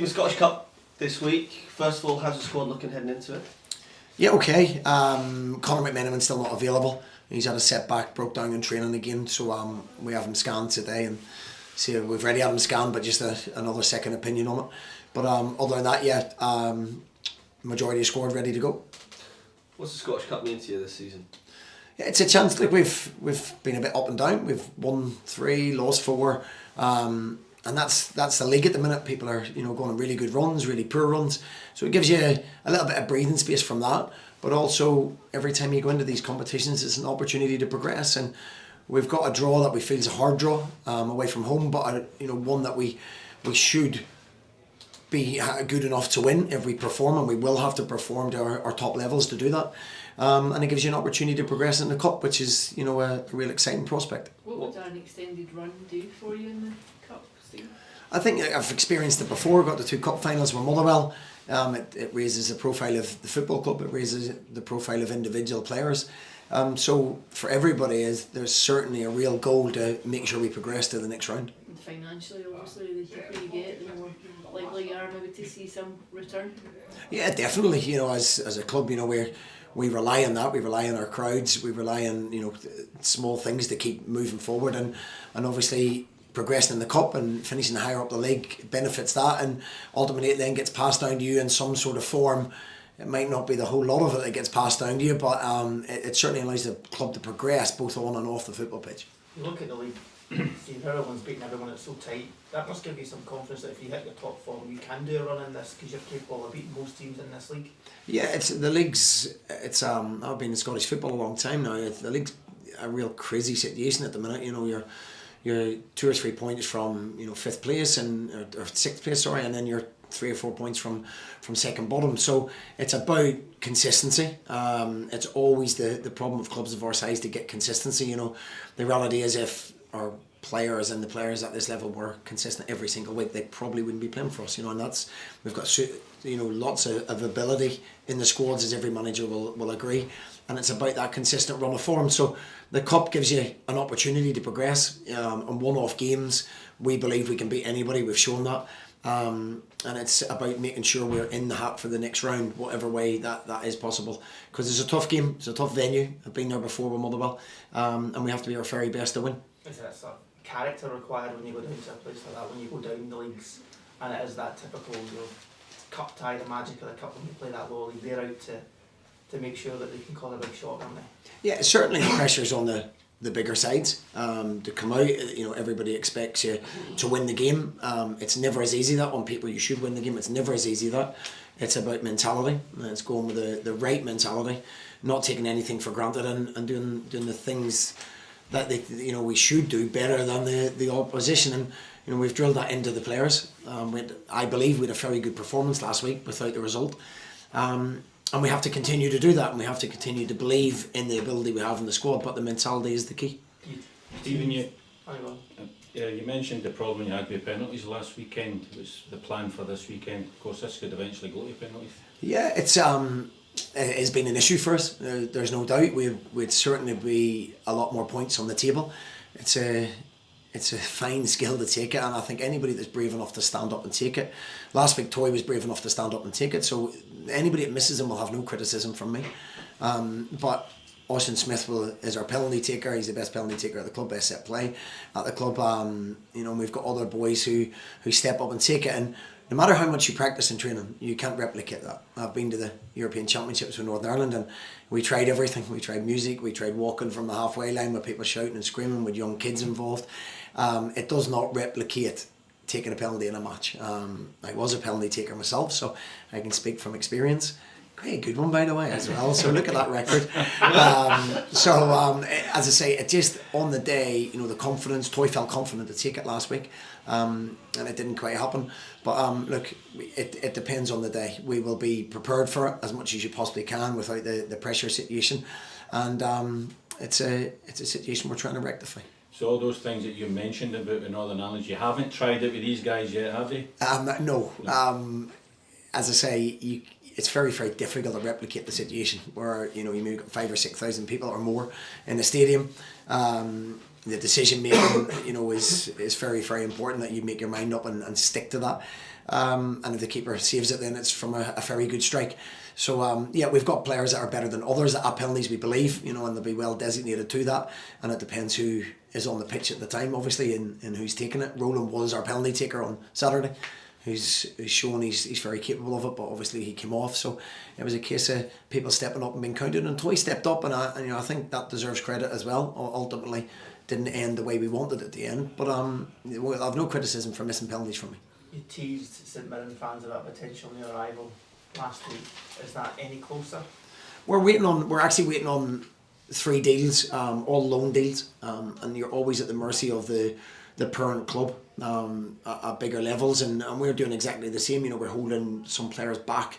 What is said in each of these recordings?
The Scottish Cup this week. First of all, how's the squad looking heading into it? Yeah, okay. Conor Manan still not available. He's had a setback, broke down in training again, so we have him scanned today, and see we've already had him scanned, but just another second opinion on it. But other than that, yeah, majority of squad ready to go. What's the Scottish Cup mean to you this season? Yeah, it's a chance. Like we've been a bit up and down. We've won 3, lost 4. And that's the league at the minute. People are going on really good runs, really poor runs. So it gives you a little bit of breathing space from that. But also every time you go into these competitions, it's an opportunity to progress. And we've got a draw that we feel is a hard draw away from home, but one that we should be good enough to win if we perform, and we will have to perform to our top levels to do that. And it gives you an opportunity to progress in the cup, which is a real exciting prospect. What would an extended run do for you in the cup, Steve? I think I've experienced it before. Got the 2 cup finals with Motherwell. It raises the profile of the football club. It raises the profile of individual players. So for everybody, there's certainly a real goal to make sure we progress to the next round. And financially, obviously, the cheaper you get, the more likely you are maybe to see some return. Yeah, definitely. As a club, we rely on that. We rely on our crowds. We rely on small things to keep moving forward, and obviously progressing in the cup and finishing higher up the league benefits that, and ultimately it then gets passed down to you in some sort of form. It might not be the whole lot of it that gets passed down to you, but it certainly allows the club to progress both on and off the football pitch. You look at the league, Steve, everyone's beating everyone, it's so tight. That must give you some confidence that if you hit your top form, you can do a run in this, because you're capable of beating most teams in this league. Yeah, the league's. I've been in Scottish football a long time now. The league's a real crazy situation at the minute. You're 2 or 3 points from 5th place or 6th place, sorry, and then you're 3 or 4 points from second bottom. So it's about consistency. It's always the problem of clubs of our size to get consistency. The reality is if our players and the players at this level were consistent every single week, they probably wouldn't be playing for us. And that's, we've got lots of ability in the squads, as every manager will agree, and it's about that consistent run of form. So the cup gives you an opportunity to progress. On one-off games, we believe we can beat anybody. We've shown that. And it's about making sure we're in the hat for the next round, whatever way that is possible. Because it's a tough game, it's a tough venue. I've been there before with Motherwell, and we have to be our very best to win. Is that sort of character required when you go down to a place like that, when you go down the leagues, and it is that typical cup tie, the magic of the cup when you play that low league, they're out to make sure that they can call a big shot, aren't they? Yeah, certainly the pressure's on the bigger sides to come out. Everybody expects you to win the game. It's never as easy that on paper you should win the game. It's never as easy that. It's about mentality. It's going with the right mentality, not taking anything for granted, and doing the things that we should do better than the opposition. And we've drilled that into the players. I believe we had a very good performance last week without the result. And we have to continue to do that, and we have to continue to believe in the ability we have in the squad, but the mentality is the key. Stephen, you mentioned the problem you had with penalties last weekend. Was the plan for this weekend? Of course, this could eventually go to penalties. Yeah, it has been an issue for us. There's no doubt. We'd certainly be a lot more points on the table. It's a fine skill to take it, and I think anybody that's brave enough to stand up and take it. Last week, Toy was brave enough to stand up and take it, so anybody that misses him will have no criticism from me. But Austin Smith is our penalty taker. He's the best penalty taker at the club, best set play at the club. We've got other boys who step up and take it, and no matter how much you practice in training, you can't replicate that. I've been to the European Championships with Northern Ireland, and we tried everything. We tried music, we tried walking from the halfway line with people shouting and screaming, with young kids involved. It does not replicate taking a penalty in a match. I was a penalty taker myself, so I can speak from experience. Great, good one by the way as well, so look at that record. As I say, it just on the day, the confidence, Toy felt confident to take it last week, and it didn't quite happen. But look, it depends on the day. We will be prepared for it as much as you possibly can without the pressure situation, and it's a situation we're trying to rectify. So all those things that you mentioned about the Northern Ireland, you haven't tried it with these guys yet, have you? No. As I say, it's very, very difficult to replicate the situation where you maybe got 5,000 or 6,000 people or more in the stadium. The decision making, is very, very important, that you make your mind up and stick to that. and if the keeper saves it, then it's from a very good strike. So yeah, we've got players that are better than others at penalties, we believe, and they'll be well designated to that, and it depends who is on the pitch at the time, obviously, and who's taking it. Roland was our penalty taker on Saturday, who's shown he's very capable of it, but obviously he came off, so it was a case of people stepping up and being counted, and Toy stepped up, and I think that deserves credit as well. Ultimately didn't end the way we wanted at the end, but I've no criticism for missing penalties from me. You teased St Mirren fans about potential new arrival last week. Is that any closer? We're actually waiting on 3 deals, all loan deals, and you're always at the mercy of the parent club at bigger levels, and we're doing exactly the same. We're holding some players back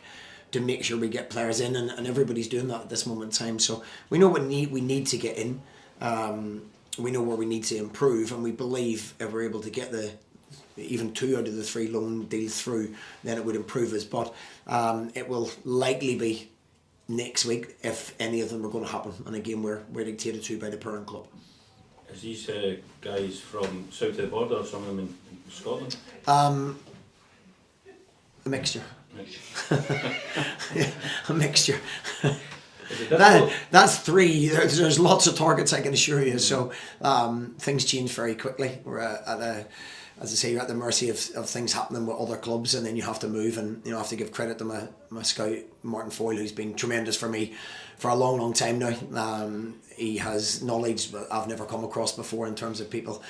to make sure we get players in, and everybody's doing that at this moment in time. So we know we need to get in. We know where we need to improve, and we believe if we're able to get even 2 out of the 3 loan deals through, then it would improve us. But it will likely be next week if any of them are going to happen. And again, we're dictated to by the parent club. Is these guys from south of the border, or some of them in Scotland? A mixture. Yeah, a mixture. That's 3. There's lots of targets, I can assure you. So things change very quickly. We're as I say, you're at the mercy of things happening with other clubs, and then you have to move. And I have to give credit to my scout Martin Foyle, who's been tremendous for me for a long time now. He has knowledge that I've never come across before in terms of people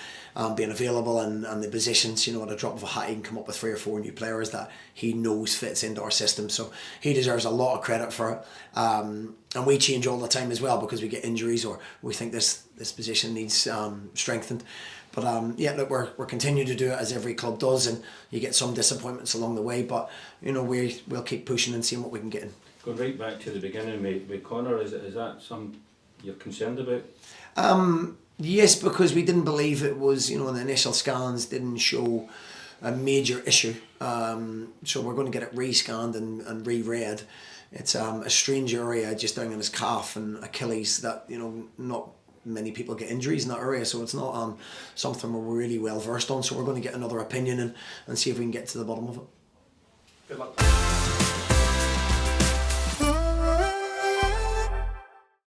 being available and the positions. At a drop of a hat, he can come up with 3 or 4 new players that he knows fits into our system. So he deserves a lot of credit for it. And we change all the time as well, because we get injuries or we think this position needs strengthened. But yeah, look, we're continuing to do it as every club does, and you get some disappointments along the way. But we'll keep pushing and seeing what we can get in. Going right back to the beginning with Conor, is that something you're concerned about? Yes, because we didn't believe it was, the initial scans didn't show a major issue. So we're going to get it re-scanned and re-read. It's a strange area just down in his calf and Achilles that, not many people get injuries in that area, so it's not something we're really well versed on. So we're going to get another opinion and see if we can get to the bottom of it. Good luck.